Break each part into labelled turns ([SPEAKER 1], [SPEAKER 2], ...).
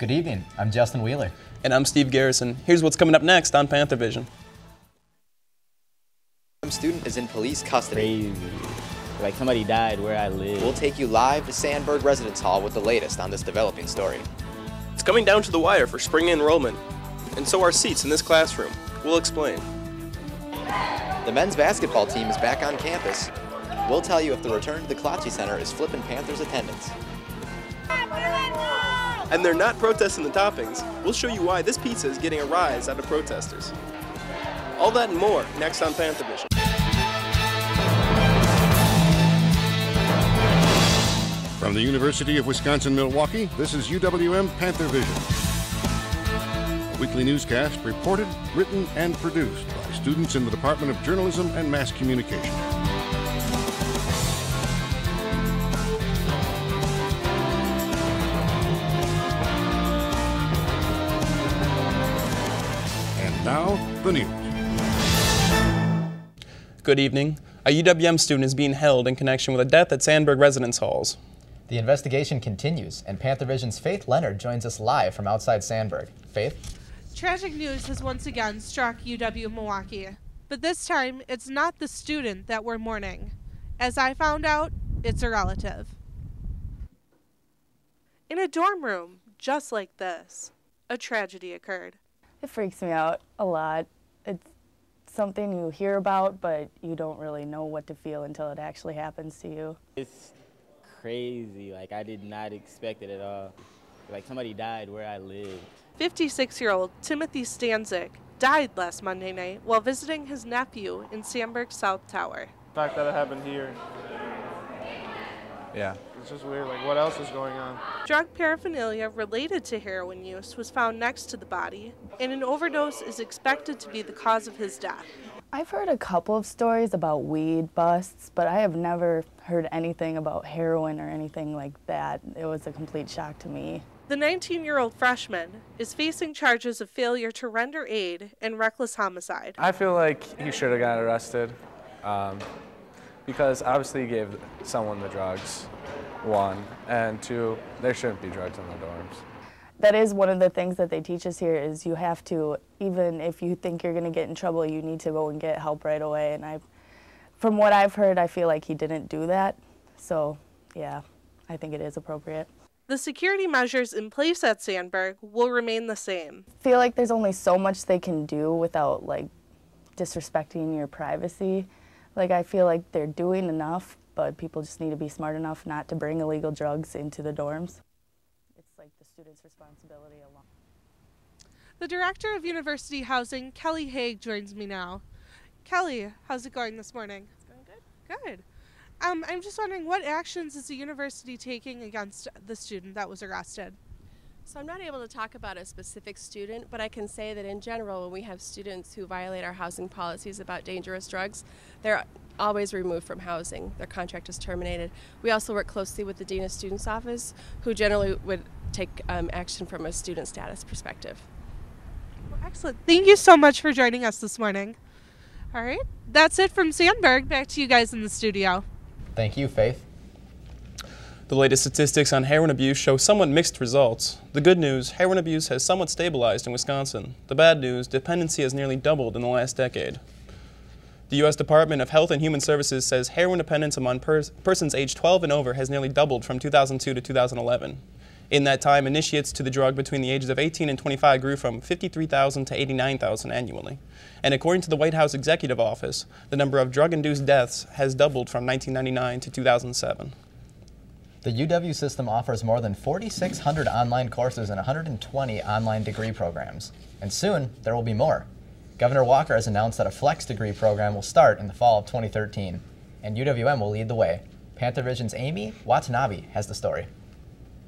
[SPEAKER 1] Good evening, I'm Justin Wheeler.
[SPEAKER 2] And I'm Steve Garrison. Here's what's coming up next on Panthervision.
[SPEAKER 3] Student is in police custody.
[SPEAKER 4] Crazy. Like somebody died where I live.
[SPEAKER 3] We'll take you live to Sandberg Residence Hall with the latest on this developing story.
[SPEAKER 2] It's coming down to the wire for spring enrollment, and so are seats in this classroom. We'll explain.
[SPEAKER 3] The men's basketball team is back on campus. We'll tell you if the return to the Klatsche Center is flipping Panthers attendance.
[SPEAKER 2] And they're not protesting the toppings. We'll show you why this pizza is getting a rise out of protesters. All that and more next on Panthervision.
[SPEAKER 5] From the University of Wisconsin-Milwaukee, this is UW-M Panthervision. A weekly newscast reported, written, and produced by students in the Department of Journalism and Mass Communication. And now, the news.
[SPEAKER 2] Good evening. A UW-M student is being held in connection with a death at Sandberg Residence Halls.
[SPEAKER 1] The investigation continues, and Panthervision's Faith Leonard joins us live from outside Sandberg. Faith?
[SPEAKER 6] Tragic news has once again struck UW-Milwaukee, but this time it's not the student that we're mourning. As I found out, it's a relative. In a dorm room just like this, a tragedy occurred.
[SPEAKER 7] It freaks me out a lot. It's something you hear about, but you don't really know what to feel until it actually happens to you.
[SPEAKER 4] It's crazy. Like, I did not expect it at all. Like, somebody died where I lived.
[SPEAKER 6] 56-year-old Timothy Stanzik died last Monday night while visiting his nephew in Sandberg South Tower.
[SPEAKER 8] The fact that it happened here.
[SPEAKER 9] Yeah.
[SPEAKER 8] It's just weird. Like, what else is going on?
[SPEAKER 6] Drug paraphernalia related to heroin use was found next to the body, and an overdose is expected to be the cause of his death.
[SPEAKER 7] I've heard a couple of stories about weed busts, but I have never heard anything about heroin or anything like that. It was a complete shock to me.
[SPEAKER 6] The 19-year-old freshman is facing charges of failure to render aid and reckless homicide.
[SPEAKER 9] I feel like he should have got arrested because obviously he gave someone the drugs, one, and two, there shouldn't be drugs in the dorms.
[SPEAKER 7] That is one of the things that they teach us here is you have to, even if you think you're going to get in trouble, you need to go and get help right away. And from what I've heard, I feel like he didn't do that. So, yeah, I think it is appropriate.
[SPEAKER 6] The security measures in place at Sandberg will remain the same.
[SPEAKER 7] I feel like there's only so much they can do without, like, disrespecting your privacy. Like, I feel like they're doing enough, but people just need to be smart enough not to bring illegal drugs into the dorms. Like the student's responsibility alone.
[SPEAKER 6] The director of university housing, Kelly Haig, joins me now. Kelly, how's it going this morning?
[SPEAKER 10] It's going good.
[SPEAKER 6] Good. I'm just wondering, what actions is the university taking against the student that was arrested?
[SPEAKER 10] So I'm not able to talk about a specific student, but I can say that in general, when we have students who violate our housing policies about dangerous drugs, they're always removed from housing. Their contract is terminated. We also work closely with the Dean of Students Office, who generally would take action from a student status perspective.
[SPEAKER 6] Well, excellent. Thank you so much for joining us this morning. All right, that's it from Sandberg. Back to you guys in the studio.
[SPEAKER 1] Thank you, Faith.
[SPEAKER 2] The latest statistics on heroin abuse show somewhat mixed results. The good news, heroin abuse has somewhat stabilized in Wisconsin. The bad news, dependency has nearly doubled in the last decade. The U.S. Department of Health and Human Services says heroin dependence among persons aged 12 and over has nearly doubled from 2002 to 2011. In that time, initiates to the drug between the ages of 18 and 25 grew from 53,000 to 89,000 annually. And according to the White House Executive Office, the number of drug-induced deaths has doubled from 1999 to 2007.
[SPEAKER 1] The UW system offers more than 4,600 online courses and 120 online degree programs. And soon, there will be more. Governor Walker has announced that a flex degree program will start in the fall of 2013, and UW-M will lead the way. Panthervision's Amy Watanabe has the story.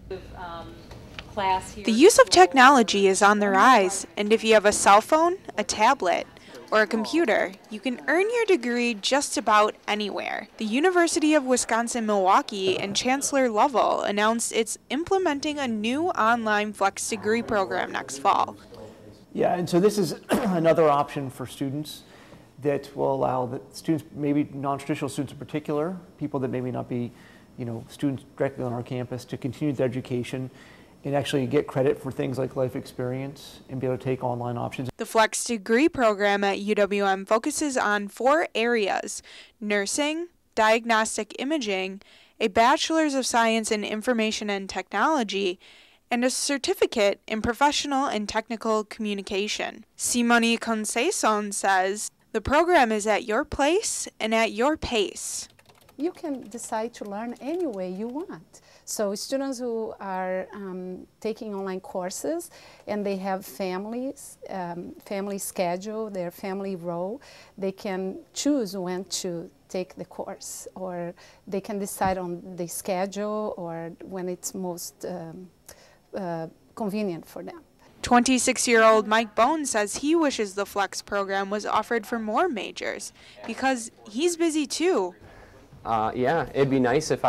[SPEAKER 11] The use of technology is on the rise, and if you have a cell phone, a tablet, or a computer, you can earn your degree just about anywhere. The University of Wisconsin-Milwaukee and Chancellor Lovell announced it's implementing a new online flex degree program next fall.
[SPEAKER 12] Yeah, and so this is another option for students that will allow the students, maybe non-traditional students in particular, people that maybe not be, students directly on our campus, to continue their education and actually get credit for things like life experience and be able to take online options.
[SPEAKER 11] The Flex Degree program at UWM focuses on 4 areas: nursing, diagnostic imaging, a Bachelor's of Science in Information and Technology, and a certificate in professional and technical communication. Simone Conceição says, the program is at your place and at your pace.
[SPEAKER 13] You can decide to learn any way you want. So students who are taking online courses and they have families, family schedule, their family role, they can choose when to take the course, or they can decide on the schedule or when it's most convenient for them.
[SPEAKER 11] 26-year-old Mike Bone says he wishes the Flex program was offered for more majors because he's busy too.
[SPEAKER 14] Yeah, it'd be nice if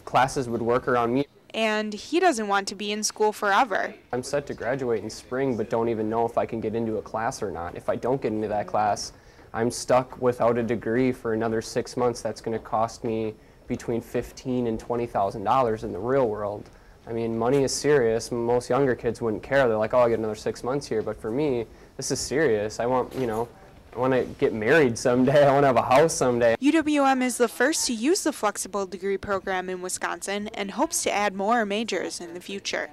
[SPEAKER 14] classes would work around me.
[SPEAKER 11] And he doesn't want to be in school forever.
[SPEAKER 14] I'm set to graduate in spring, but don't even know if I can get into a class or not. If I don't get into that class, I'm stuck without a degree for another 6 months. That's going to cost me between $15,000 and $20,000 in the real world. I mean, money is serious. Most younger kids wouldn't care. They're like, oh, I'll get another 6 months here. But for me, this is serious. I want, I want to get married someday. I want to have a house someday.
[SPEAKER 11] UWM is the first to use the flexible degree program in Wisconsin and hopes to add more majors in the future.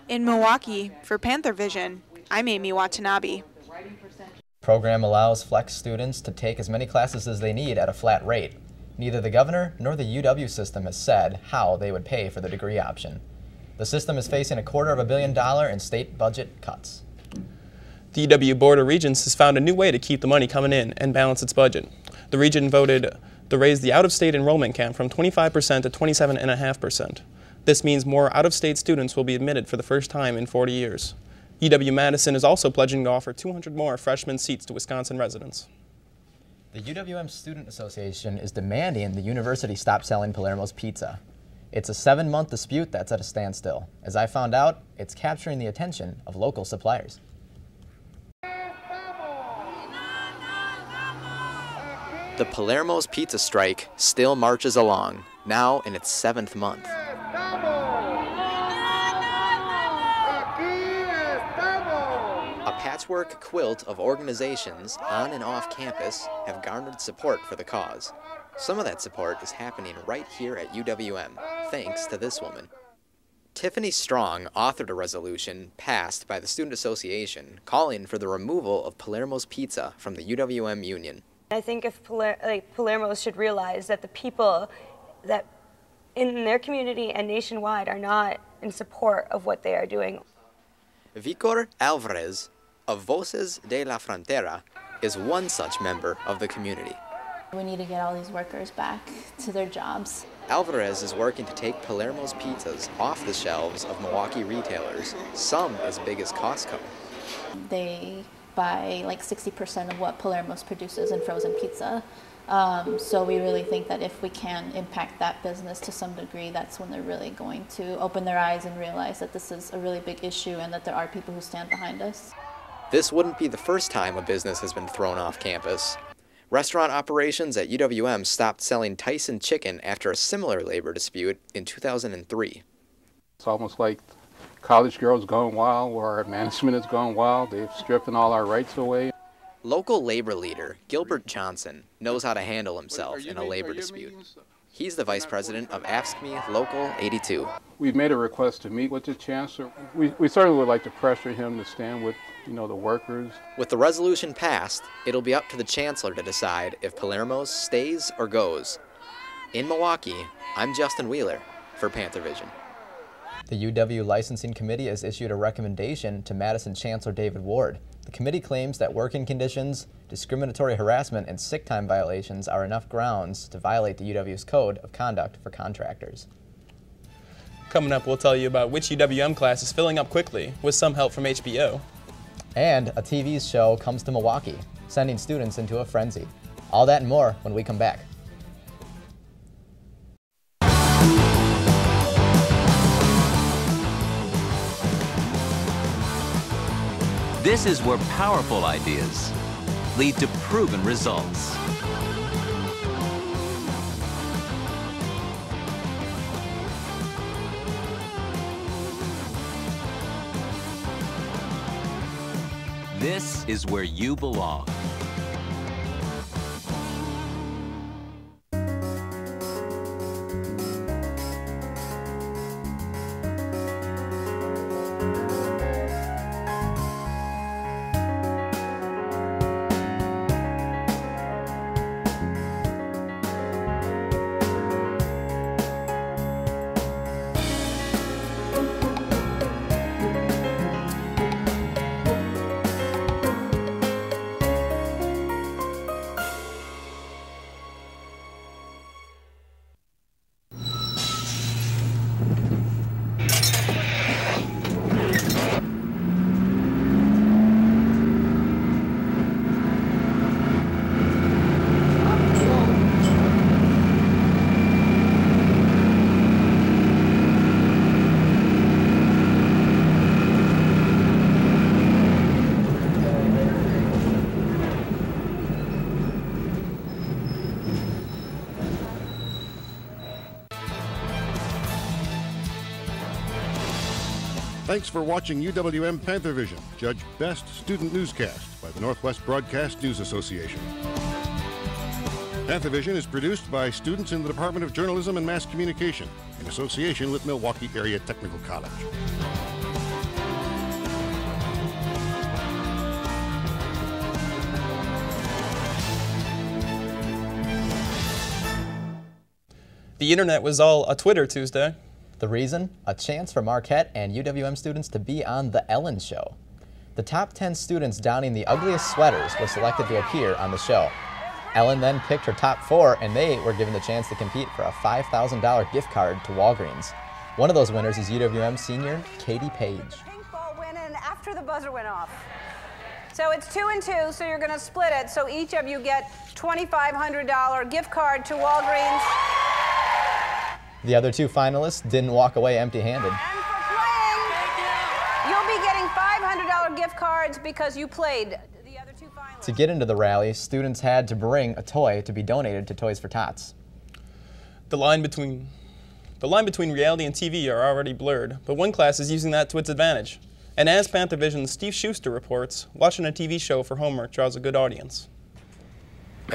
[SPEAKER 11] In Milwaukee, for Panthervision, I'm Amy Watanabe.
[SPEAKER 1] The program allows Flex students to take as many classes as they need at a flat rate. Neither the governor nor the UW system has said how they would pay for the degree option. The system is facing $250 million in state budget cuts.
[SPEAKER 2] The UW Board of Regents has found a new way to keep the money coming in and balance its budget. The region voted to raise the out-of-state enrollment cap from 25% to 27.5%. This means more out-of-state students will be admitted for the first time in 40 years. UW-Madison is also pledging to offer 200 more freshman seats to Wisconsin residents.
[SPEAKER 1] The UWM Student Association is demanding the university stop selling Palermo's Pizza. It's a 7-month dispute that's at a standstill. As I found out, it's capturing the attention of local suppliers.
[SPEAKER 3] The Palermo's Pizza strike still marches along, now in its 7th month. A patchwork quilt of organizations on and off campus have garnered support for the cause. Some of that support is happening right here at UWM, thanks to this woman. Tiffany Strong authored a resolution passed by the Student Association calling for the removal of Palermo's Pizza from the UWM Union.
[SPEAKER 15] I think if Palermo should realize that the people that in their community and nationwide are not in support of what they are doing.
[SPEAKER 3] Victor Alvarez of Voces de la Frontera is one such member of the community.
[SPEAKER 16] We need to get all these workers back to their jobs.
[SPEAKER 3] Alvarez is working to take Palermo's pizzas off the shelves of Milwaukee retailers, some as big as Costco.
[SPEAKER 16] They buy like 60% of what Palermo's produces in frozen pizza. So we really think that if we can impact that business to some degree, that's when they're really going to open their eyes and realize that this is a really big issue and that there are people who stand behind us.
[SPEAKER 3] This wouldn't be the first time a business has been thrown off campus. Restaurant operations at UWM stopped selling Tyson chicken after a similar labor dispute in 2003.
[SPEAKER 17] It's almost like college girls going wild, where our management is going wild. They've stripping all our rights away.
[SPEAKER 3] Local labor leader Gilbert Johnson knows how to handle himself in a labor dispute. He's the vice president of AFSCME Local 82.
[SPEAKER 17] We've made a request to meet with the chancellor. We certainly would like to pressure him to stand with, the workers.
[SPEAKER 3] With the resolution passed, it'll be up to the chancellor to decide if Palermo's stays or goes. In Milwaukee, I'm Justin Wheeler for Panthervision.
[SPEAKER 1] The UW Licensing Committee has issued a recommendation to Madison Chancellor David Ward. The committee claims that working conditions, discriminatory harassment, and sick time violations are enough grounds to violate the UW's Code of Conduct for Contractors.
[SPEAKER 2] Coming up, we'll tell you about which UWM class is filling up quickly, with some help from HBO.
[SPEAKER 1] And a TV show comes to Milwaukee, sending students into a frenzy. All that and more when we come back.
[SPEAKER 18] This is where powerful ideas lead to proven results. This is where you belong.
[SPEAKER 5] Thanks for watching UWM Panthervision, judged Best Student Newscast by the Northwest Broadcast News Association. Panthervision is produced by students in the Department of Journalism and Mass Communication in association with Milwaukee Area Technical College.
[SPEAKER 2] The internet was all a Twitter Tuesday.
[SPEAKER 1] The reason? A chance for Marquette and UWM students to be on The Ellen Show. The top 10 students donning the ugliest sweaters were selected to appear on the show. Ellen then picked her top 4, and they were given the chance to compete for a $5,000 gift card to Walgreens. One of those winners is UWM senior Katie Page.
[SPEAKER 19] Pink ball winning after the buzzer went off. So it's 2 and 2, so you're going to split it. So each of you get $2,500 gift card to Walgreens.
[SPEAKER 1] The other 2 finalists didn't walk away empty-handed.
[SPEAKER 19] And for playing, you'll be getting $500 gift cards because you played. The other 2 finalists.
[SPEAKER 1] To get into the rally, students had to bring a toy to be donated to Toys for Tots.
[SPEAKER 2] The line between reality and TV are already blurred, but one class is using that to its advantage. And as Panthervision's Steve Schuster reports, watching a TV show for homework draws a good audience.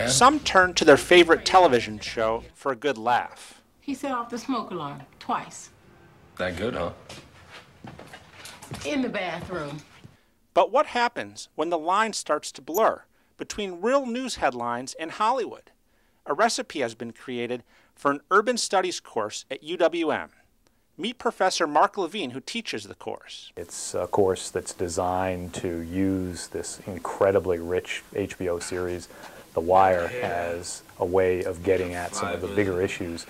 [SPEAKER 20] Some turn to their favorite television show for a good laugh.
[SPEAKER 21] He set off the smoke alarm twice.
[SPEAKER 22] That good, huh?
[SPEAKER 21] In the bathroom.
[SPEAKER 20] But what happens when the line starts to blur between real news headlines and Hollywood? A recipe has been created for an urban studies course at UWM. Meet Professor Mark Levine, who teaches the course.
[SPEAKER 23] It's a course that's designed to use this incredibly rich HBO series, The Wire, as a way of getting at some of the bigger issues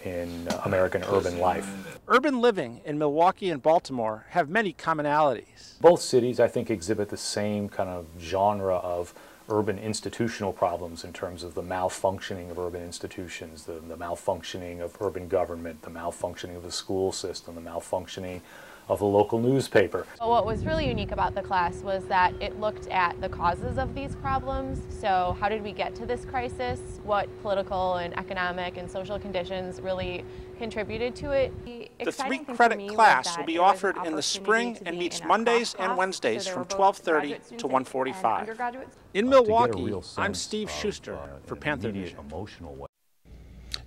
[SPEAKER 23] in American urban life.
[SPEAKER 20] Urban living in Milwaukee and Baltimore have many commonalities.
[SPEAKER 23] Both cities, I think, exhibit the same kind of genre of urban institutional problems in terms of the malfunctioning of urban institutions, the malfunctioning of urban government, the malfunctioning of the school system, the malfunctioning of the local newspaper.
[SPEAKER 24] What was really unique about the class was that it looked at the causes of these problems. So how did we get to this crisis? What political and economic and social conditions really contributed to it?
[SPEAKER 20] The 3-credit class will be offered in the spring and meets Mondays and Wednesdays from 12:30 to 1:45. In Milwaukee, I'm Steve Schuster for Panthervision.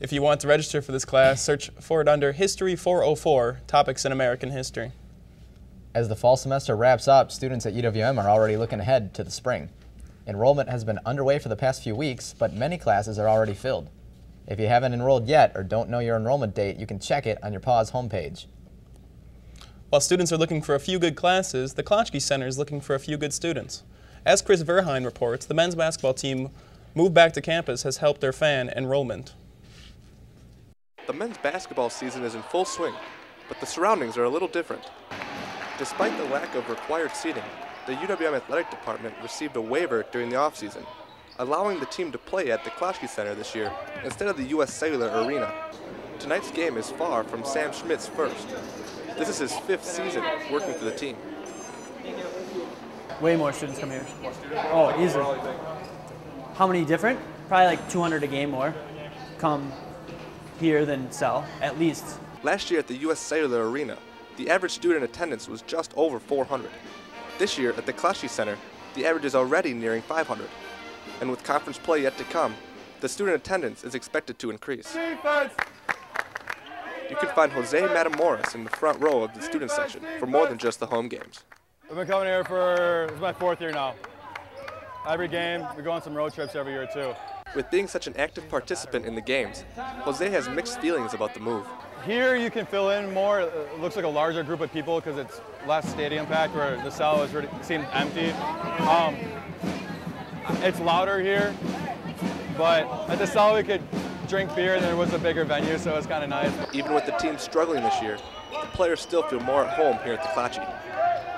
[SPEAKER 2] If you want to register for this class, search for it under History 404, Topics in American History.
[SPEAKER 1] As the fall semester wraps up, students at UWM are already looking ahead to the spring. Enrollment has been underway for the past few weeks, but many classes are already filled. If you haven't enrolled yet or don't know your enrollment date, you can check it on your PAWS homepage.
[SPEAKER 2] While students are looking for a few good classes, the Klotchke Center is looking for a few good students. As Chris Verheyen reports, the men's basketball team moved back to campus has helped their fan enrollment.
[SPEAKER 25] The men's basketball season is in full swing, but the surroundings are a little different. Despite the lack of required seating, the UWM Athletic Department received a waiver during the offseason, allowing the team to play at the Klotchke Center this year instead of the U.S. Cellular Arena. Tonight's game is far from Sam Schmidt's first. This is his 5th season working for the team.
[SPEAKER 26] Way more students come here. Oh, easily. How many different? Probably like 200 a game more come here than sell, at least.
[SPEAKER 25] Last year at the U.S. Cellular Arena, the average student attendance was just over 400. This year at the Clashy Center, the average is already nearing 500. And with conference play yet to come, the student attendance is expected to increase.
[SPEAKER 4] Defense.
[SPEAKER 25] You can find Jose Matamoros in the front row of the student section for more than just the home games.
[SPEAKER 4] I've been coming here this is my 4th year now. Every game, we go on some road trips every year too.
[SPEAKER 25] With being such an active participant in the games, Jose has mixed feelings about the move.
[SPEAKER 4] Here you can fill in more. It looks like a larger group of people because it's less stadium packed, where the cell seemed empty. It's louder here, but at the cell we could drink beer and there was a bigger venue, so it was kind of nice.
[SPEAKER 25] Even with the team struggling this year, the players still feel more at home here at the Clatchy.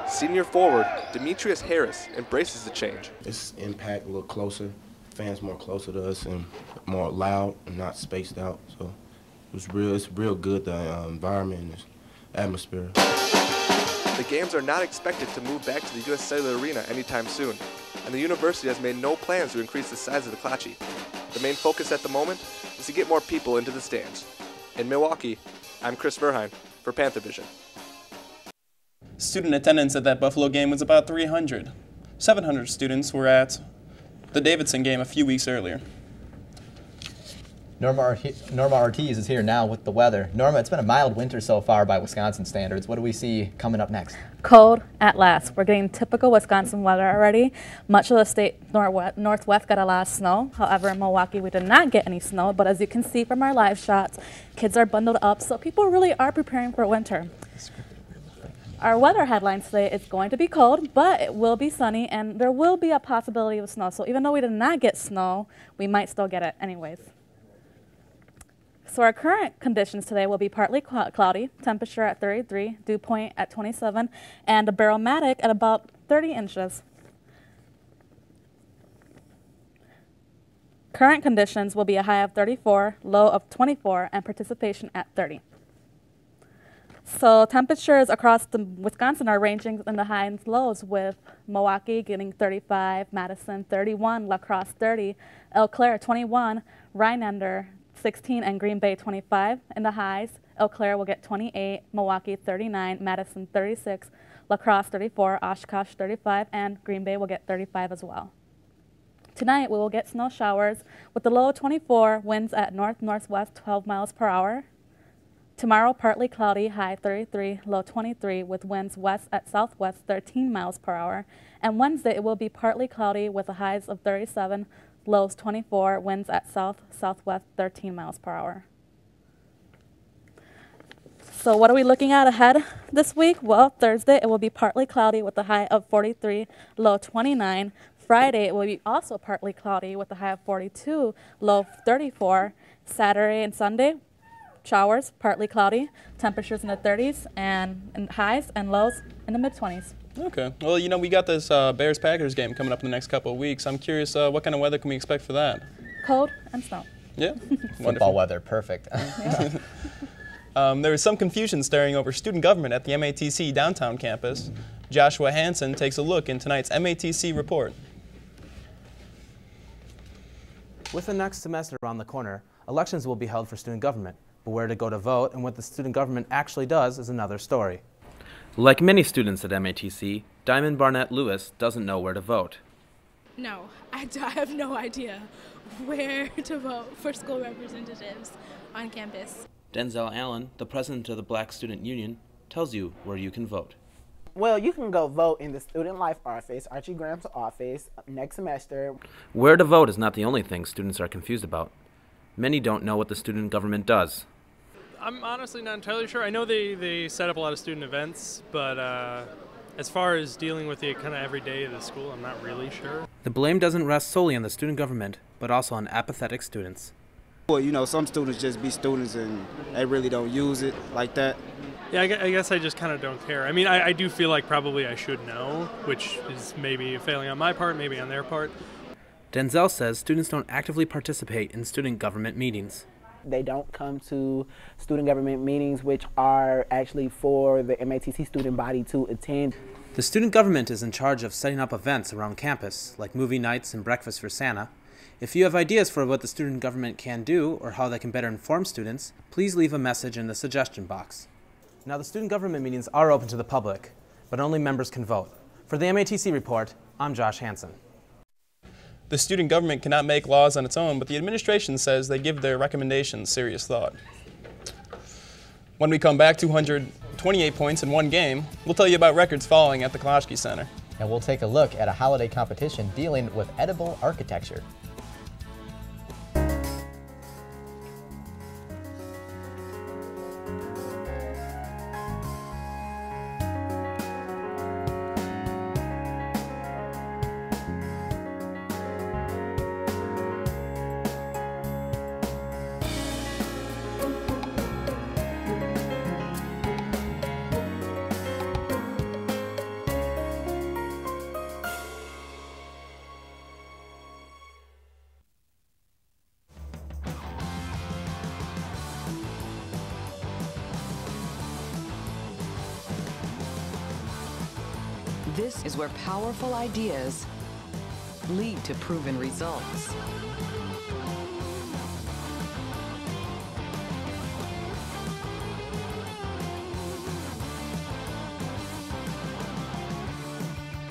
[SPEAKER 25] Senior forward Demetrius Harris embraces the change.
[SPEAKER 7] It's impact a little closer, fans more closer to us and more loud and not spaced out. So it's real good, the environment and the atmosphere.
[SPEAKER 25] The games are not expected to move back to the US Cellular Arena anytime soon, and the university has made no plans to increase the size of the Clatchy. The main focus at the moment is to get more people into the stands. In Milwaukee, I'm Chris Verheyen for Panthervision.
[SPEAKER 2] Student attendance at that Buffalo game was about 300. 700 students were at the Davidson game a few weeks earlier.
[SPEAKER 1] Norma Ortiz is here now with the weather. Norma, it's been a mild winter so far by Wisconsin standards. What do we see coming up next?
[SPEAKER 8] Cold at last. We're getting typical Wisconsin weather already. Much of the state northwest got a lot of snow. However, in Milwaukee, we did not get any snow, but as you can see from our live shots, kids are bundled up, so people really are preparing for winter. Our weather headline today is going to be cold, but it will be sunny, and there will be a possibility of snow. So even though we did not get snow, we might still get it anyways. So our current conditions today will be partly cloudy, temperature at 33, dew point at 27, and a barometric at about 30 inches. Current conditions will be a high of 34, low of 24, and participation at 30. So temperatures across Wisconsin are ranging in the highs and lows, with Milwaukee getting 35, Madison 31, La Crosse 30, Eau Claire 21, Rhinelander 16, and Green Bay 25 in the highs. Eau Claire will get 28, Milwaukee 39, Madison 36, La Crosse 34, Oshkosh 35, and Green Bay will get 35 as well. Tonight we will get snow showers with the low of 24, winds at north-northwest 12 miles per hour. Tomorrow partly cloudy, high 33, low 23, with winds west at southwest 13 miles per hour. And Wednesday it will be partly cloudy with the highs of 37, lows 24, winds at south-southwest 13 miles per hour. So what are we looking at ahead this week? Well, Thursday it will be partly cloudy with a high of 43, low 29. Friday it will be also partly cloudy with a high of 42, low 34. Saturday and Sunday, showers, partly cloudy, temperatures in the 30s and highs and lows in the mid-20s.
[SPEAKER 2] Okay. Well, you know, we got this Bears-Packers game coming up in the next couple of weeks. I'm curious, what kind of weather can we expect for that?
[SPEAKER 8] Cold and snow.
[SPEAKER 2] Yeah.
[SPEAKER 1] Football weather, perfect.
[SPEAKER 2] There is some confusion staring over student government at the MATC downtown campus. Joshua Hansen takes a look in tonight's MATC report.
[SPEAKER 9] With the next semester around the corner, elections will be held for student government. But where to go to vote and what the student government actually does is another story.
[SPEAKER 10] Like many students at MATC, Diamond Barnett Lewis doesn't know where to vote.
[SPEAKER 22] No, I have no idea where to vote for school representatives on campus.
[SPEAKER 10] Denzel Allen, the president of the Black Student Union, tells you where you can vote.
[SPEAKER 27] Well, you can go vote in the Student Life office, Archie Graham's office, next semester.
[SPEAKER 10] Where to vote is not the only thing students are confused about. Many don't know what the student government does.
[SPEAKER 28] I'm honestly not entirely sure. I know they set up a lot of student events, but as far as dealing with the kind of everyday of the school, I'm not really sure.
[SPEAKER 10] The blame doesn't rest solely on the student government, but also on apathetic students.
[SPEAKER 29] Well, you know, some students just be students and they really don't use it like that.
[SPEAKER 28] Yeah, I guess I just kind of don't care. I mean, I do feel like probably I should know, which is maybe a failing on my part, maybe on their part.
[SPEAKER 10] Denzel says students don't actively participate in student government meetings.
[SPEAKER 27] They don't come to student government meetings, which are actually for the MATC student body to attend.
[SPEAKER 10] The student government is in charge of setting up events around campus, like movie nights and breakfast for Santa. If you have ideas for what the student government can do or how they can better inform students, please leave a message in the suggestion box.
[SPEAKER 9] Now, the student government meetings are open to the public, but only members can vote. For the MATC Report, I'm Josh Hansen.
[SPEAKER 2] The student government cannot make laws on its own, but the administration says they give their recommendations serious thought. When we come back, 228 points in one game, we'll tell you about records falling at the Kloschke Center.
[SPEAKER 1] And we'll take a look at a holiday competition dealing with edible architecture.
[SPEAKER 3] This is where powerful ideas lead to proven results.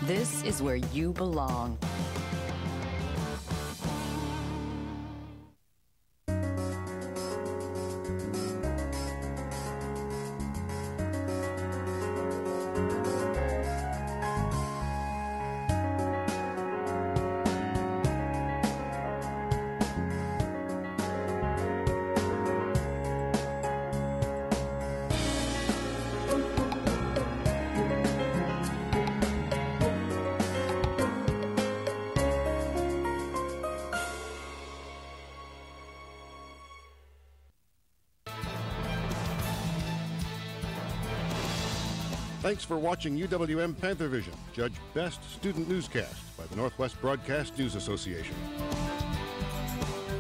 [SPEAKER 3] This is where you belong.
[SPEAKER 5] Thanks for watching UWM Panthervision, Judge Best Student Newscast by the Northwest Broadcast News Association.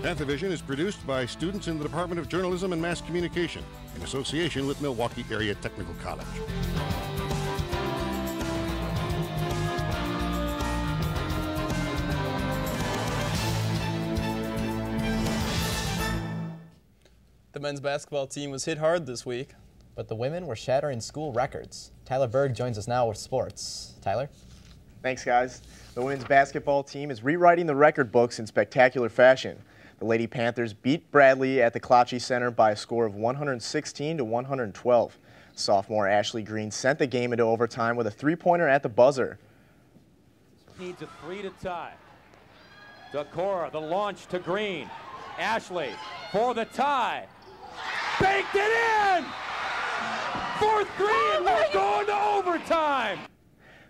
[SPEAKER 5] Panthervision is produced by students in the Department of Journalism and Mass Communication in association with Milwaukee Area Technical College.
[SPEAKER 2] The men's basketball team was hit hard this week.
[SPEAKER 1] But the women were shattering school records. Tyler Berg joins us now with sports. Tyler?
[SPEAKER 6] Thanks, guys. The women's basketball team is rewriting the record books in spectacular fashion. The Lady Panthers beat Bradley at the Kloschke Center by a score of 116-112. Sophomore Ashley Green sent the game into overtime with a three-pointer at the buzzer.
[SPEAKER 11] Needs a three to tie. Decora, the launch to Green. Ashley for the tie. Baked it in! Fourth three, and we're going to overtime!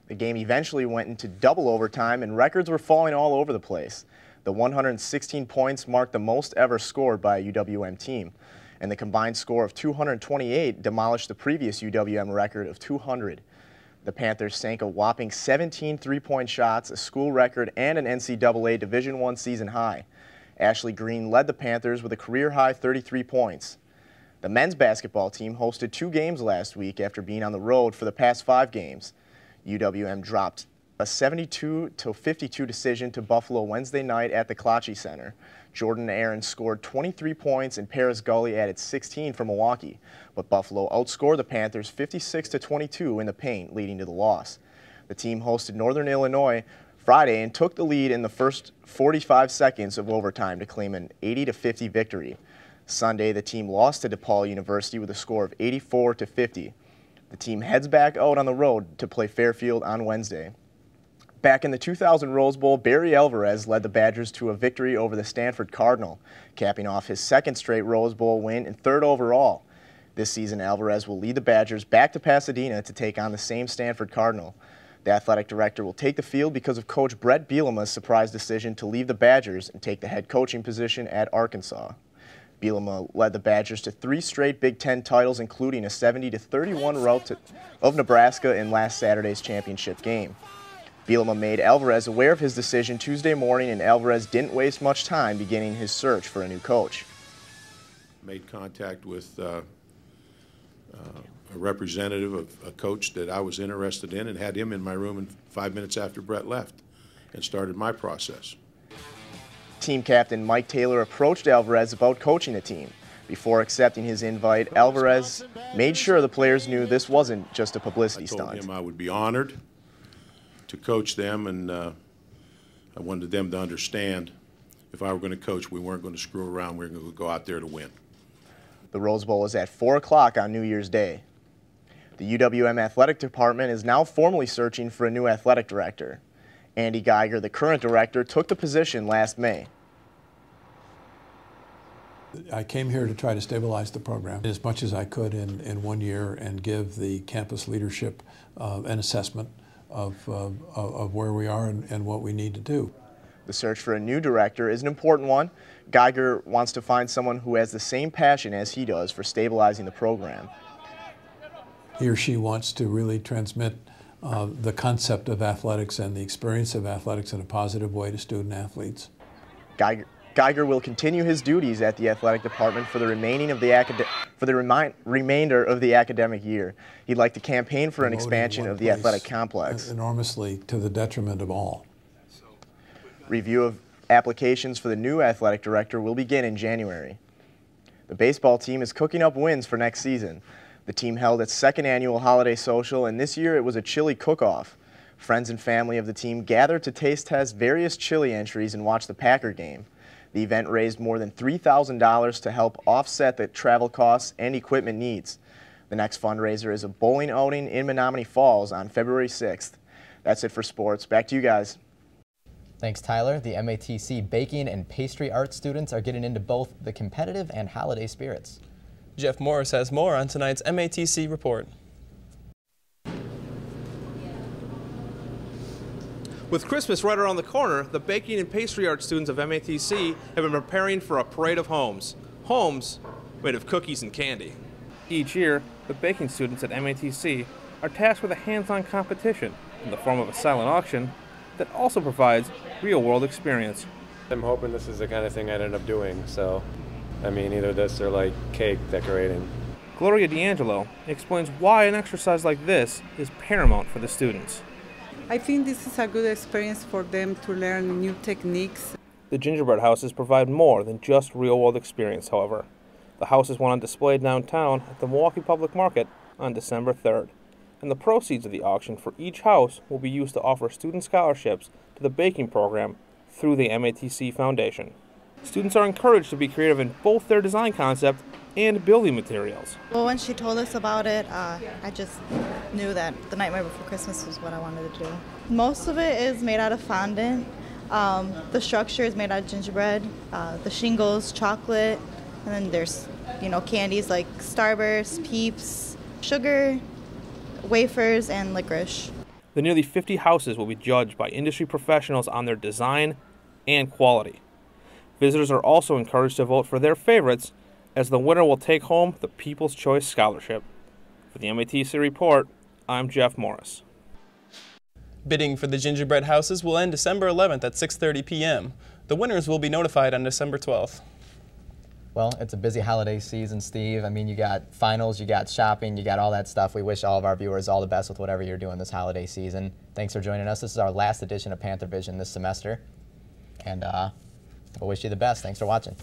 [SPEAKER 6] The game eventually went into double overtime, and records were falling all over the place. The 116 points marked the most ever scored by a UWM team, and the combined score of 228 demolished the previous UWM record of 200. The Panthers sank a whopping 17 three-point shots, a school record, and an NCAA Division I season high. Ashley Green led the Panthers with a career-high 33 points. The men's basketball team hosted 2 games last week after being on the road for the past 5 games. UWM dropped a 72-52 decision to Buffalo Wednesday night at the Kloschke Center. Jordan Aaron scored 23 points and Paris Gully added 16 for Milwaukee, but Buffalo outscored the Panthers 56-22 in the paint, leading to the loss. The team hosted Northern Illinois Friday and took the lead in the first 45 seconds of overtime to claim an 80-50 victory. Sunday, the team lost to DePaul University with a score of 84-50. The team heads back out on the road to play Fairfield on Wednesday. Back in the 2000 Rose Bowl, Barry Alvarez led the Badgers to a victory over the Stanford Cardinal, capping off his second straight Rose Bowl win and third overall. This season, Alvarez will lead the Badgers back to Pasadena to take on the same Stanford Cardinal. The athletic director will take the field because of Coach Brett Bielema's surprise decision to leave the Badgers and take the head coaching position at Arkansas. Bielema led the Badgers to 3 straight Big Ten titles, including a 70-31 rout of Nebraska in last Saturday's championship game. Bielema made Alvarez aware of his decision Tuesday morning, and Alvarez didn't waste much time beginning his search for a new coach.
[SPEAKER 12] Made contact with a representative of a coach that I was interested in and had him in my room in 5 minutes after Brett left and started my process.
[SPEAKER 6] Team captain Mike Taylor approached Alvarez about coaching the team. Before accepting his invite, Alvarez made sure the players knew this wasn't just a publicity stunt.
[SPEAKER 12] I told him I would be honored to coach them, and I wanted them to understand if I were going to coach, we weren't going to screw around. We were going to go out there to win.
[SPEAKER 6] The Rose Bowl is at 4 o'clock on New Year's Day. The UWM Athletic Department is now formally searching for a new athletic director. Andy Geiger, the current director, took the position last May.
[SPEAKER 13] I came here to try to stabilize the program as much as I could in 1 year and give the campus leadership an assessment of where we are and what we need to do.
[SPEAKER 6] The search for a new director is an important one. Geiger wants to find someone who has the same passion as he does for stabilizing the program.
[SPEAKER 13] He or she wants to really transmit the concept of athletics and the experience of athletics in a positive way to student athletes.
[SPEAKER 6] Geiger will continue his duties at the athletic department for the remainder of the academic year. He'd like to campaign for an expansion of the athletic complex.
[SPEAKER 13] Enormously to the detriment of all.
[SPEAKER 6] Review of applications for the new athletic director will begin in January. The baseball team is cooking up wins for next season. The team held its second annual holiday social, and this year it was a chili cook-off. Friends and family of the team gathered to taste test various chili entries and watch the Packer game. The event raised more than $3,000 to help offset the travel costs and equipment needs. The next fundraiser is a bowling outing in Menominee Falls on February 6th. That's it for sports. Back to you guys.
[SPEAKER 1] Thanks, Tyler. The MATC baking and pastry art students are getting into both the competitive and holiday spirits.
[SPEAKER 2] Jeff Morris has more on tonight's MATC report.
[SPEAKER 14] With Christmas right around the corner, the baking and pastry art students of MATC have been preparing for a parade of homes. Homes made of cookies and candy. Each year, the baking students at MATC are tasked with a hands-on competition in the form of a silent auction that also provides real-world experience.
[SPEAKER 15] I'm hoping this is the kind of thing I'd end up doing, so, I mean, either this or like cake decorating.
[SPEAKER 14] Gloria D'Angelo explains why an exercise like this is paramount for the students.
[SPEAKER 16] I think this is a good experience for them to learn new techniques.
[SPEAKER 14] The gingerbread houses provide more than just real-world experience, however. The houses went on display downtown at the Milwaukee Public Market on December 3rd. And the proceeds of the auction for each house will be used to offer student scholarships to the baking program through the MATC Foundation. Students are encouraged to be creative in both their design concept and building materials.
[SPEAKER 17] Well, when she told us about it, I just knew that the Nightmare Before Christmas was what I wanted to do. Most of it is made out of fondant. The structure is made out of gingerbread, the shingles, chocolate, and then there's, candies like Starburst, Peeps, sugar, wafers, and licorice.
[SPEAKER 14] The nearly 50 houses will be judged by industry professionals on their design and quality. Visitors are also encouraged to vote for their favorites, as the winner will take home the People's Choice Scholarship. For the MATC Report, I'm Jeff Morris.
[SPEAKER 2] Bidding for the gingerbread houses will end December 11th at 6:30 p.m. The winners will be notified on December 12th.
[SPEAKER 1] Well, it's a busy holiday season, Steve. I mean, you got finals, you got shopping, you got all that stuff. We wish all of our viewers all the best with whatever you're doing this holiday season. Thanks for joining us. This is our last edition of Panthervision this semester. And we'll wish you the best. Thanks for watching.